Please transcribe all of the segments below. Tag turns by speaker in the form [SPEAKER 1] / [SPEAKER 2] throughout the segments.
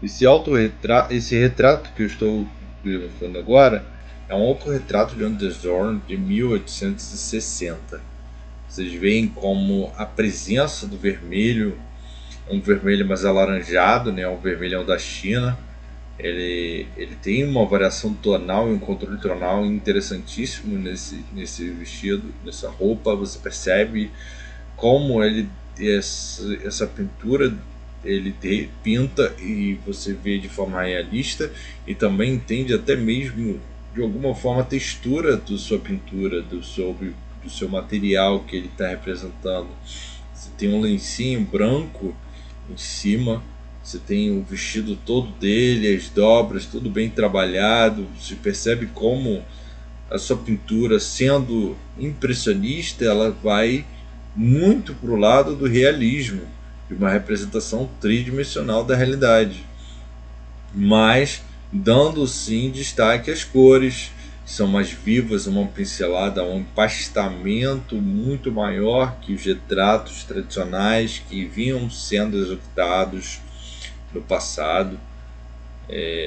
[SPEAKER 1] Esse retrato que eu estou mostrando agora é um autorretrato de Anders Zorn de 1860. Vocês veem como a presença do vermelho, um vermelho mais alaranjado, né, um vermelhão da China. Ele tem uma variação tonal e um controle tonal interessantíssimo nesse vestido, nessa roupa. Você percebe como essa pintura pinta e você vê de forma realista, e também entende até mesmo de alguma forma a textura da sua pintura, do seu material que ele está representando. Você tem um lencinho branco em cima, você tem o vestido todo dele, as dobras, tudo bem trabalhado. Você percebe como a sua pintura, sendo impressionista, ela vai muito para o lado do realismo, de uma representação tridimensional da realidade, mas dando sim destaque às cores, que são mais vivas, uma pincelada, um empastamento muito maior que os retratos tradicionais que vinham sendo executados no passado.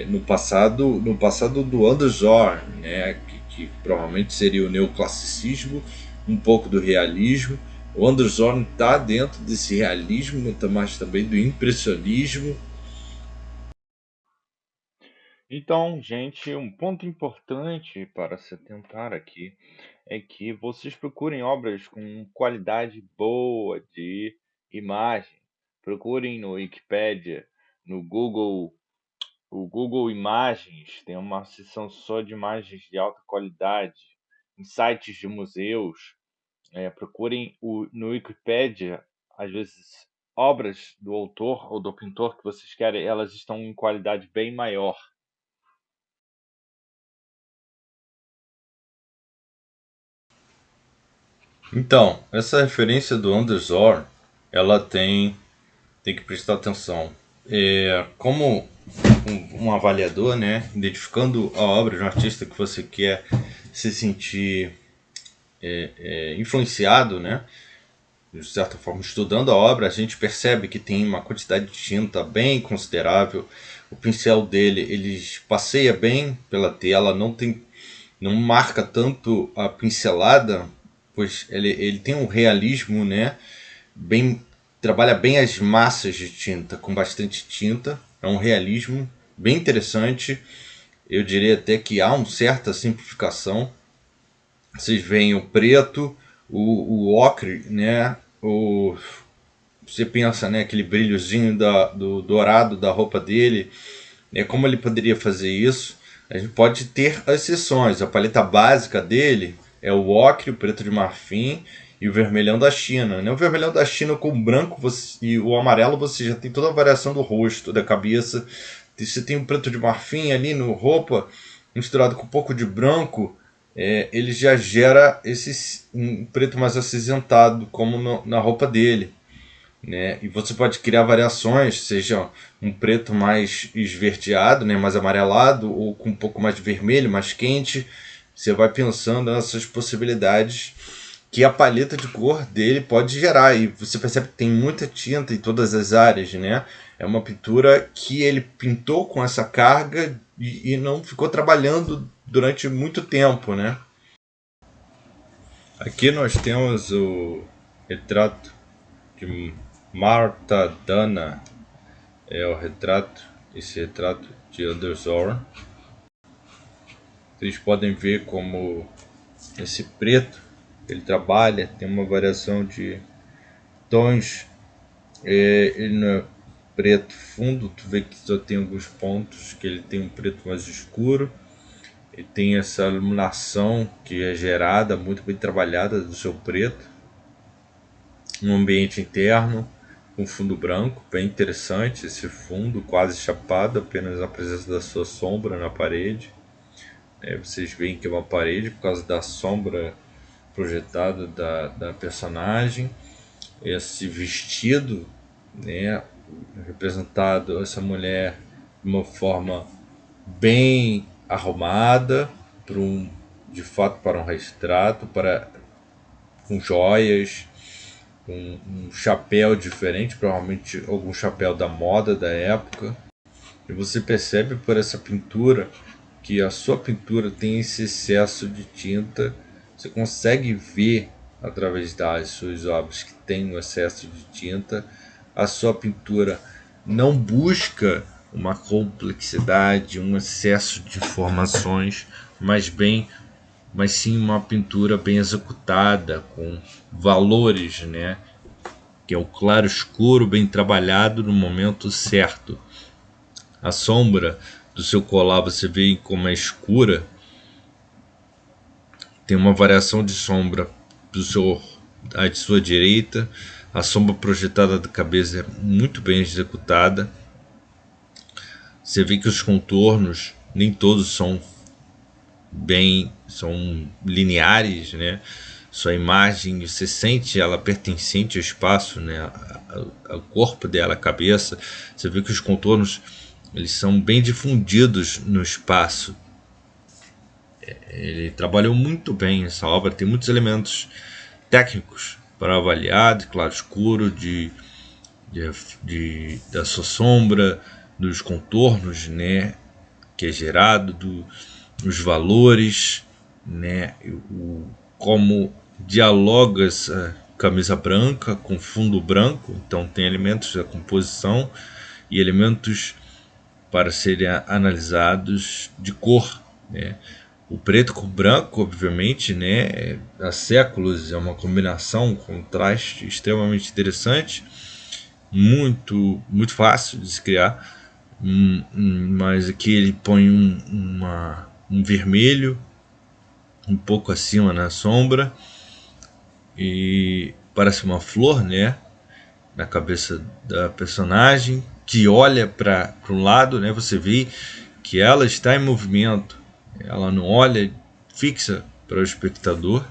[SPEAKER 1] No passado do Anders Zorn, né, que provavelmente seria o neoclassicismo, um pouco do realismo. O Anders Zorn está dentro desse realismo, mas também do impressionismo.
[SPEAKER 2] Então, gente, um ponto importante para se atentar aqui é que vocês procurem obras com qualidade boa de imagem. Procurem no Wikipedia, no Google, o Google Imagens tem uma seção só de imagens de alta qualidade. Em sites de museus, procurem no Wikipedia, às vezes obras do autor ou do pintor que vocês querem, elas estão em qualidade bem maior.
[SPEAKER 1] Então, essa referência do Anders Zorn, ela tem que prestar atenção. Como um avaliador, né, identificando a obra de um artista que você quer se sentir influenciado, né, de certa forma, estudando a obra, a gente percebe que tem uma quantidade de tinta bem considerável. O pincel dele, ele passeia bem pela tela, não marca tanto a pincelada, pois ele tem um realismo, né? Bem, trabalha bem as massas de tinta, com bastante tinta. É um realismo bem interessante. Eu diria até que há uma certa simplificação. Vocês veem o preto, o ocre, né? Você pensa, né, aquele brilhozinho do dourado da roupa dele, né, como ele poderia fazer isso? A gente pode ter exceções. A paleta básica dele é o ocre, o preto de marfim e o vermelhão da China. Né? O vermelhão da China com o branco e o amarelo você já tem toda a variação do rosto, da cabeça. Você tem o preto de marfim ali no roupa, misturado com um pouco de branco, ele já gera um preto mais acinzentado, como na roupa dele. Né? E você pode criar variações, seja um preto mais esverdeado, né, mais amarelado, ou com um pouco mais de vermelho, mais quente. Você vai pensando nessas possibilidades que a paleta de cor dele pode gerar. E você percebe que tem muita tinta em todas as áreas, né? É uma pintura que ele pintou com essa carga e não ficou trabalhando durante muito tempo, né? Aqui nós temos o retrato de Marta Dana, esse retrato de Anders Zorn. Vocês podem ver como esse preto ele trabalha, tem uma variação de tons. Ele não é preto fundo, tu vê que só tem alguns pontos que ele tem um preto mais escuro. Ele tem essa iluminação que é gerada, muito bem trabalhada do seu preto. Um ambiente interno com fundo branco, bem interessante esse fundo, quase chapado, apenas a presença da sua sombra na parede. Vocês veem que é uma parede por causa da sombra projetada da personagem. Esse vestido, né, representado essa mulher de uma forma bem arrumada, de fato para um retrato, com joias, um chapéu diferente, provavelmente algum chapéu da moda da época. E você percebe por essa pintura que a sua pintura tem esse excesso de tinta. Você consegue ver através das suas obras que tem um excesso de tinta. A sua pintura não busca uma complexidade, um excesso de informações, mas sim uma pintura bem executada, com valores, né? Que é o claro escuro bem trabalhado no momento certo. A sombra do seu colar você vê como é escura, tem uma variação de sombra à sua direita, a sombra projetada da cabeça é muito bem executada. Você vê que os contornos nem todos são lineares, né? Sua imagem, você sente ela pertencente ao espaço, né? O corpo dela, a cabeça. Você vê que os contornos eles são bem difundidos no espaço. Ele trabalhou muito bem essa obra, tem muitos elementos técnicos para avaliar, de claro escuro, da sua sombra, dos contornos, né, que é gerado, dos valores, né, como dialoga essa camisa branca com fundo branco. Então tem elementos da composição e elementos para serem analisados de cor, né? O preto com o branco, obviamente, né, há séculos é uma combinação, um contraste extremamente interessante, muito fácil de se criar, mas aqui ele põe um vermelho um pouco acima na sombra e parece uma flor, né, na cabeça da personagem que olha para um lado, né, você vê que ela está em movimento, ela não olha fixa para o espectador.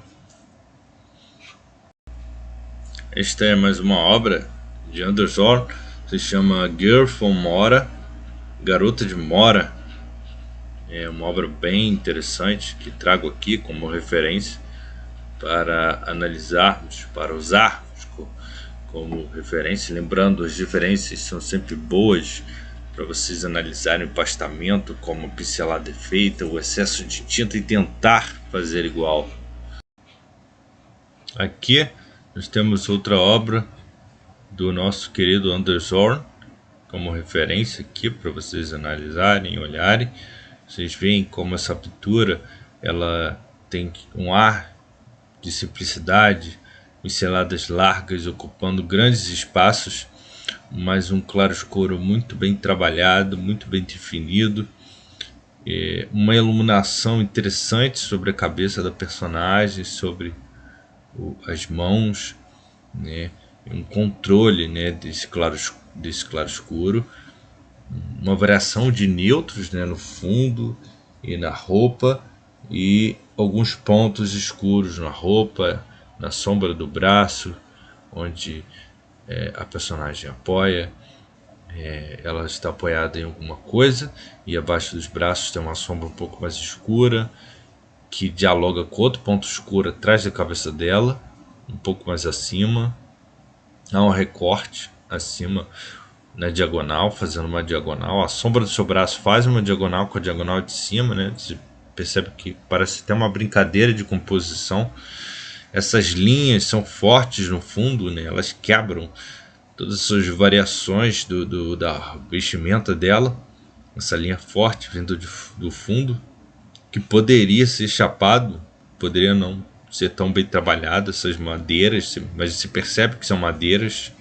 [SPEAKER 1] Esta é mais uma obra de Anders Horn, se chama Girl from Mora, Garota de Mora. É uma obra bem interessante que trago aqui como referência para analisarmos, para usarmos como referência. Lembrando, as diferenças são sempre boas para vocês analisarem o pastamento, como a pincelada é feita, o excesso de tinta e tentar fazer igual. Aqui nós temos outra obra do nosso querido Anders Horn como referência aqui para vocês analisarem, olharem. Vocês veem como essa pintura ela tem um ar de simplicidade, pinceladas largas ocupando grandes espaços, mas um claro escuro muito bem trabalhado, muito bem definido, uma iluminação interessante sobre a cabeça da personagem, sobre as mãos, né, um controle, né, desse claro escuro, uma variação de neutros, né, no fundo e na roupa, e alguns pontos escuros na roupa, na sombra do braço, onde a personagem apoia. Ela está apoiada em alguma coisa e abaixo dos braços tem uma sombra um pouco mais escura que dialoga com outro ponto escuro atrás da cabeça dela, um pouco mais acima. Há um recorte acima na diagonal, fazendo uma diagonal. A sombra do seu braço faz uma diagonal com a diagonal de cima, né? Você percebe que parece até uma brincadeira de composição. Essas linhas são fortes no fundo, né? Elas quebram todas essas variações da vestimenta dela. Essa linha forte vindo do fundo, que poderia ser chapado, poderia não ser tão bem trabalhado, essas madeiras, mas se percebe que são madeiras